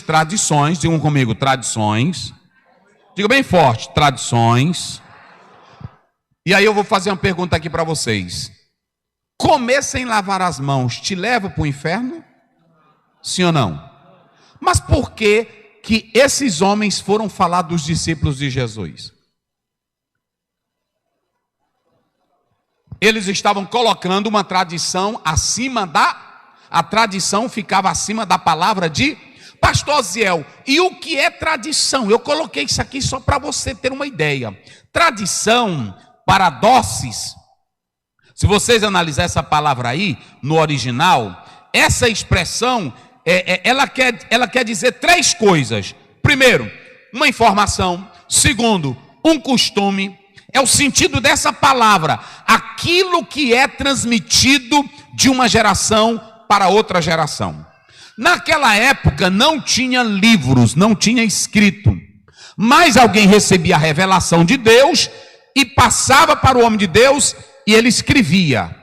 tradições, digam comigo, tradições. Diga bem forte, tradições. E aí eu vou fazer uma pergunta aqui para vocês. Comer sem lavar as mãos te leva para o inferno? Sim ou não? Mas por que esses homens foram falar dos discípulos de Jesus? Eles estavam colocando uma tradição acima a tradição ficava acima da palavra de Pastor Ziel. E o que é tradição? Eu coloquei isso aqui só para você ter uma ideia. Tradição, paradoxes, se vocês analisarem essa palavra aí, no original, essa expressão, ela quer dizer três coisas. Primeiro, uma informação. Segundo, um costume. É o sentido dessa palavra, aquilo que é transmitido de uma geração para outra geração. Naquela época não tinha livros, não tinha escrito, mas alguém recebia a revelação de Deus e passava para o homem de Deus e ele escrevia.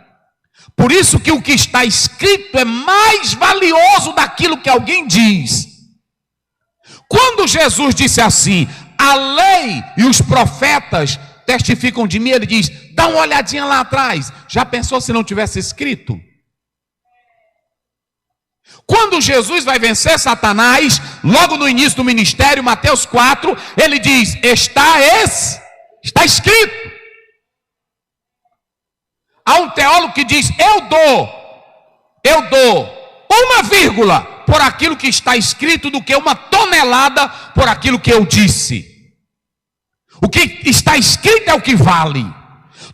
Por isso que o que está escrito é mais valioso daquilo que alguém diz. Quando Jesus disse assim, a lei e os profetas testificam de mim, ele diz, dá uma olhadinha lá atrás. Já pensou se não tivesse escrito? Quando Jesus vai vencer Satanás, logo no início do ministério, Mateus 4, ele diz, está escrito. Há um teólogo que diz, eu dou uma vírgula por aquilo que está escrito do que uma tonelada por aquilo que eu disse. O que está escrito é o que vale.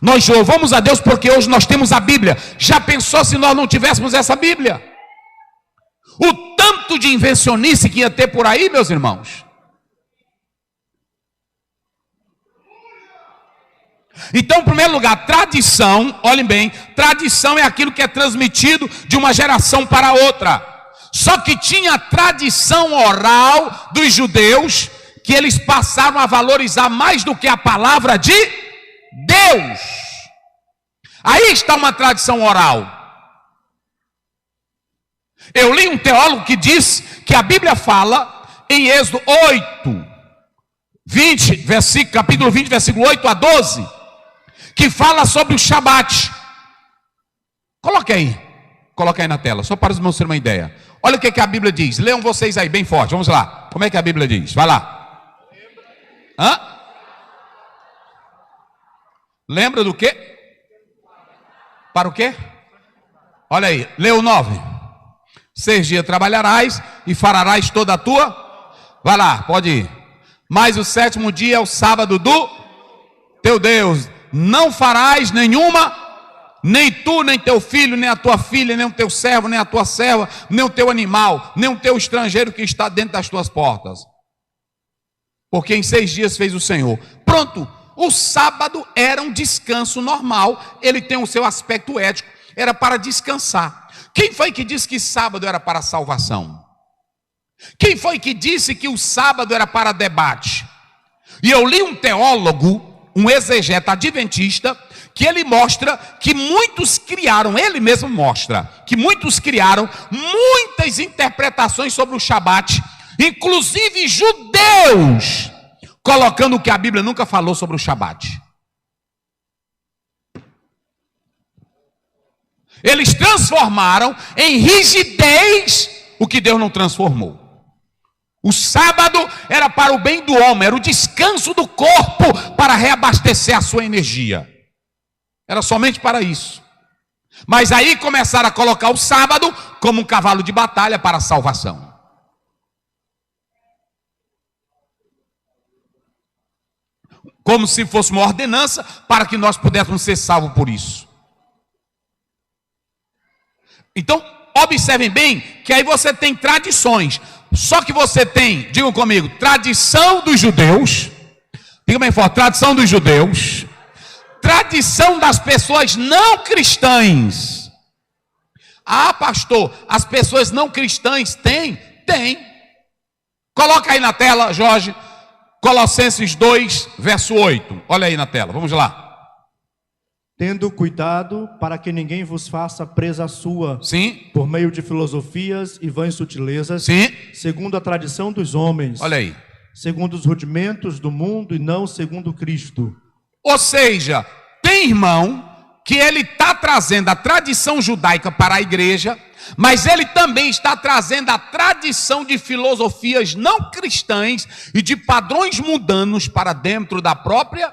Nós louvamos a Deus porque hoje nós temos a Bíblia. Já pensou se nós não tivéssemos essa Bíblia? O tanto de invencionice que ia ter por aí, meus irmãos. Então, em primeiro lugar, tradição, olhem bem, tradição é aquilo que é transmitido de uma geração para outra. Só que tinha a tradição oral dos judeus, que eles passaram a valorizar mais do que a palavra de Deus. Aí está uma tradição oral. Eu li um teólogo que diz que a Bíblia fala em Êxodo 8, 20, capítulo 20, versículo 8 a 12, que fala sobre o Shabat. Coloque aí na tela, só para os irmãos terem uma ideia. Olha o que a Bíblia diz, leiam vocês aí bem forte, vamos lá. Como é que a Bíblia diz? Vai lá. Lembra do quê? Para o quê? Olha aí, lê o 9. 6 dias trabalharás e farás toda a tua. Vai lá, pode ir. Mas o 7º dia é o sábado do teu Deus. Não farás nenhuma, nem tu, nem teu filho, nem a tua filha, nem o teu servo, nem a tua serva, nem o teu animal, nem o teu estrangeiro que está dentro das tuas portas. Porque em 6 dias fez o Senhor. Pronto, o sábado era um descanso normal. Ele tem o seu aspecto ético, era para descansar. Quem foi que disse que sábado era para salvação? Quem foi que disse que o sábado era para debate? E eu li um teólogo, um exegeta adventista, que ele mostra que muitos criaram, ele mesmo mostra, que muitos criaram muitas interpretações sobre o Shabat, inclusive judeus, colocando o que a Bíblia nunca falou sobre o Shabat. Eles transformaram em rigidez o que Deus não transformou. O sábado era para o bem do homem, era o descanso do corpo para reabastecer a sua energia. Era somente para isso. Mas aí começaram a colocar o sábado como um cavalo de batalha para a salvação. Como se fosse uma ordenança para que nós pudéssemos ser salvos por isso. Então, observem bem que aí você tem tradições. Só que você tem, digam comigo, tradição dos judeus. Diga bem forte, tradição dos judeus. Tradição das pessoas não cristãs. Ah, pastor, as pessoas não cristãs têm? Tem. Coloca aí na tela, Jorge, Colossenses 2, verso 8. Olha aí na tela, vamos lá. tendo cuidado para que ninguém vos faça presa sua, Sim. por meio de filosofias e vãs sutilezas, Sim. segundo a tradição dos homens, Olha aí. segundo os rudimentos do mundo e não segundo Cristo. Ou seja, tem irmão que ele está trazendo a tradição judaica para a igreja, mas ele também está trazendo a tradição de filosofias não cristãs e de padrões mundanos para dentro da própria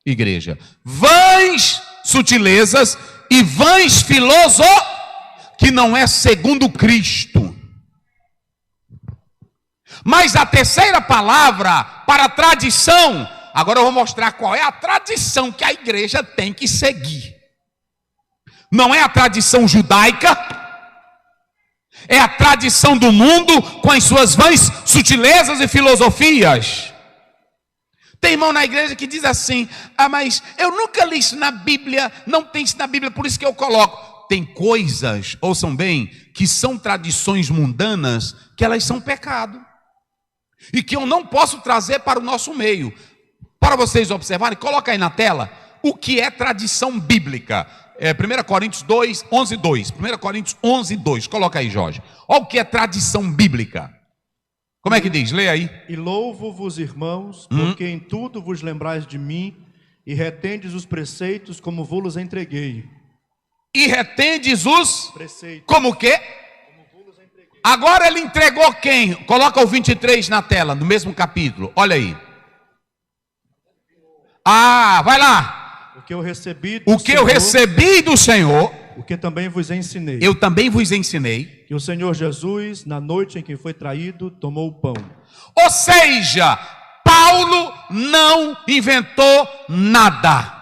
igreja. Vãs sutilezas e vãs filosofias, que não é segundo Cristo. Mas a terceira palavra para tradição, agora eu vou mostrar qual é a tradição que a igreja tem que seguir. Não é a tradição judaica, é a tradição do mundo com as suas vãs sutilezas e filosofias. Tem irmão na igreja que diz assim: ah, mas eu nunca li isso na Bíblia, não tem isso na Bíblia, por isso que eu coloco. Tem coisas, ouçam bem, que são tradições mundanas, que elas são pecado. E que eu não posso trazer para o nosso meio. Para vocês observarem, coloca aí na tela o que é tradição bíblica. 1 Coríntios 2, 11, 2. 1 Coríntios 11, 2. Coloca aí, Jorge. Olha o que é tradição bíblica. Como é que diz? Leia aí. E louvo-vos, irmãos, porque em tudo vos lembrais de mim, e retendes os preceitos como vos entreguei. E retendes os Preceitos. como o quê? Agora ele entregou quem? Coloca o 23 na tela, no mesmo capítulo. Olha aí. Ah, vai lá. O que eu recebi do Senhor, o que também vos ensinei. eu também vos ensinei. Que o Senhor Jesus, na noite em que foi traído, tomou o pão. Ou seja, Paulo não inventou nada.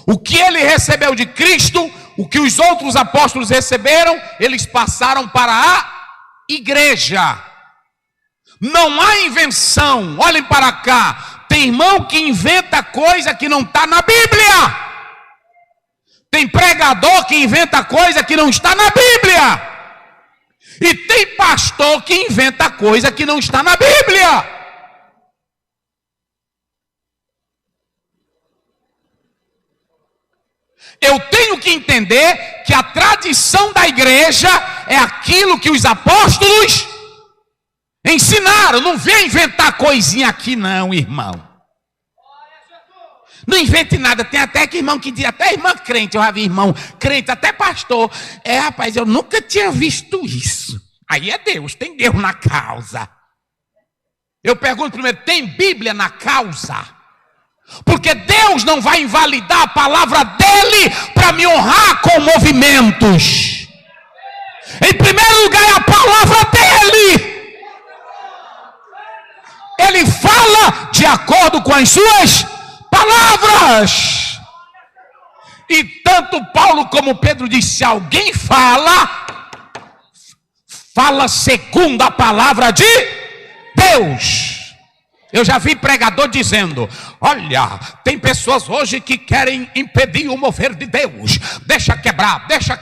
O que ele recebeu de Cristo, o que os outros apóstolos receberam, eles passaram para a igreja. Não há invenção. Olhem para cá. Tem irmão que inventa coisa que não está na Bíblia. Tem pregador que inventa coisa que não está na Bíblia. E tem pastor que inventa coisa que não está na Bíblia. Eu tenho que entender que a tradição da igreja é aquilo que os apóstolos ensinaram. Não vem inventar coisinha aqui não, irmão. Não invente nada. Tem até que irmão que diz, até irmã crente, eu já vi irmão crente, até pastor. Rapaz, eu nunca tinha visto isso. Aí é Deus, tem Deus na causa. Eu pergunto primeiro, tem Bíblia na causa? Porque Deus não vai invalidar a palavra dele para me honrar com movimentos. Em primeiro lugar é a palavra dele. Ele fala de acordo com as suas palavras. E tanto Paulo como Pedro disse: se alguém fala segundo a palavra de Deus. Eu já vi pregador dizendo: olha, tem pessoas hoje que querem impedir o mover de Deus. Deixa quebrar, deixa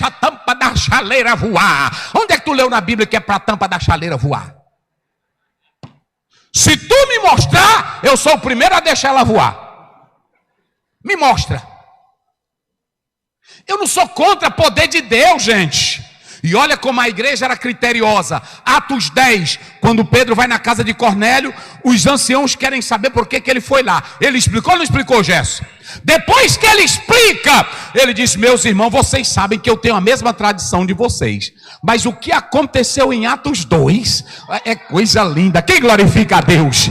a tampa da chaleira voar. Onde é que tu leu na Bíblia que é para a tampa da chaleira voar? Se tu me mostrar, eu sou o primeiro a deixar ela voar. Me mostra. Eu não sou contra o poder de Deus, gente. E olha como a igreja era criteriosa. Atos 10, quando Pedro vai na casa de Cornélio, os anciãos querem saber por que ele foi lá. Ele explicou ou não explicou, Gerson? Depois que ele explica, ele diz: meus irmãos, vocês sabem que eu tenho a mesma tradição de vocês. Mas o que aconteceu em Atos 2 é coisa linda. Quem glorifica a Deus?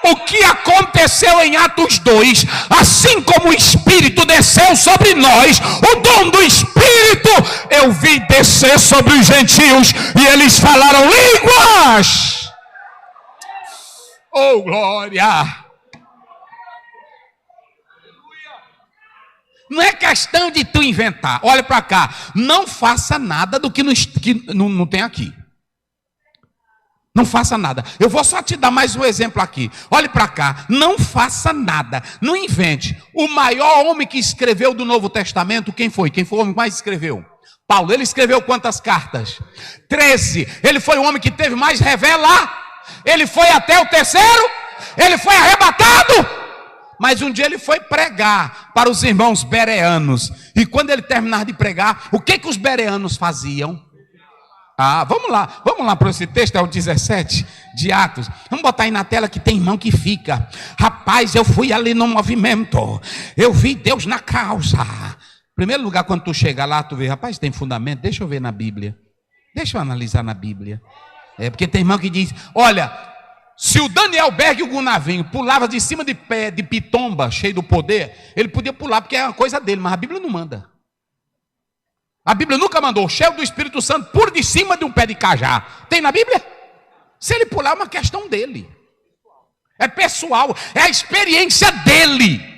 O que aconteceu em Atos 2, assim como o Espírito desceu sobre nós, o dom do Espírito, eu vi descer sobre os gentios, e eles falaram línguas. Oh, glória! Não é questão de tu inventar. Olha para cá, não faça nada do que não tem aqui. Não faça nada. Eu vou só te dar mais um exemplo aqui. Olhe para cá. Não faça nada. Não invente. O maior homem que escreveu do Novo Testamento, quem foi? Quem foi o homem que mais escreveu? Paulo. Ele escreveu quantas cartas? 13. Ele foi o homem que teve mais revela. Ele foi até o terceiro. Ele foi arrebatado. Mas um dia ele foi pregar para os irmãos bereanos. E quando ele terminava de pregar, o que os bereanos faziam? Vamos lá para esse texto, é o 17 de Atos. Vamos botar aí na tela que tem irmão que fica. Rapaz, eu fui ali no movimento, eu vi Deus na causa. Primeiro lugar, quando tu chega lá, tu vê, rapaz, tem fundamento, deixa eu ver na Bíblia. Deixa eu analisar na Bíblia. Porque tem irmão que diz, olha, se o Daniel Berg e o Gunavinho pulava de cima de pé de pitomba, cheio do poder, ele podia pular porque é uma coisa dele, mas a Bíblia não manda. A Bíblia nunca mandou, cheio do Espírito Santo, por de cima de um pé de cajá. Tem na Bíblia? Se ele pular, é uma questão dele. É pessoal, é a experiência dele.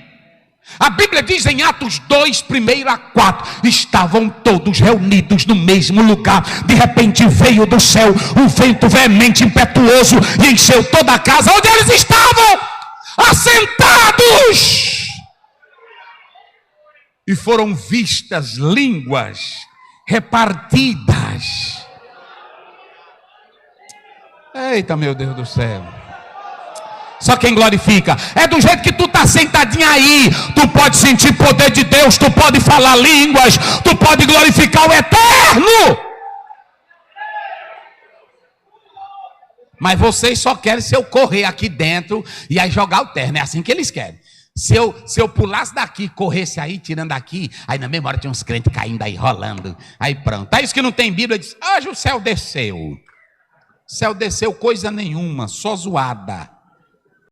A Bíblia diz em Atos 2, 1 a 4, estavam todos reunidos no mesmo lugar. De repente veio do céu um vento veemente, impetuoso, e encheu toda a casa onde eles estavam assentados. E foram vistas línguas repartidas. Eita, meu Deus do céu. Só quem glorifica. É do jeito que tu tá sentadinho aí. Tu pode sentir poder de Deus. Tu pode falar línguas. Tu pode glorificar o eterno. Mas vocês só querem se eu correr aqui dentro e aí jogar o terno. É assim que eles querem. Se eu pulasse daqui, corresse aí, tirando daqui, aí na mesma hora tinha uns crentes caindo aí, rolando. Aí pronto. É isso que não tem Bíblia. Diz, hoje o céu desceu. O céu desceu coisa nenhuma, só zoada.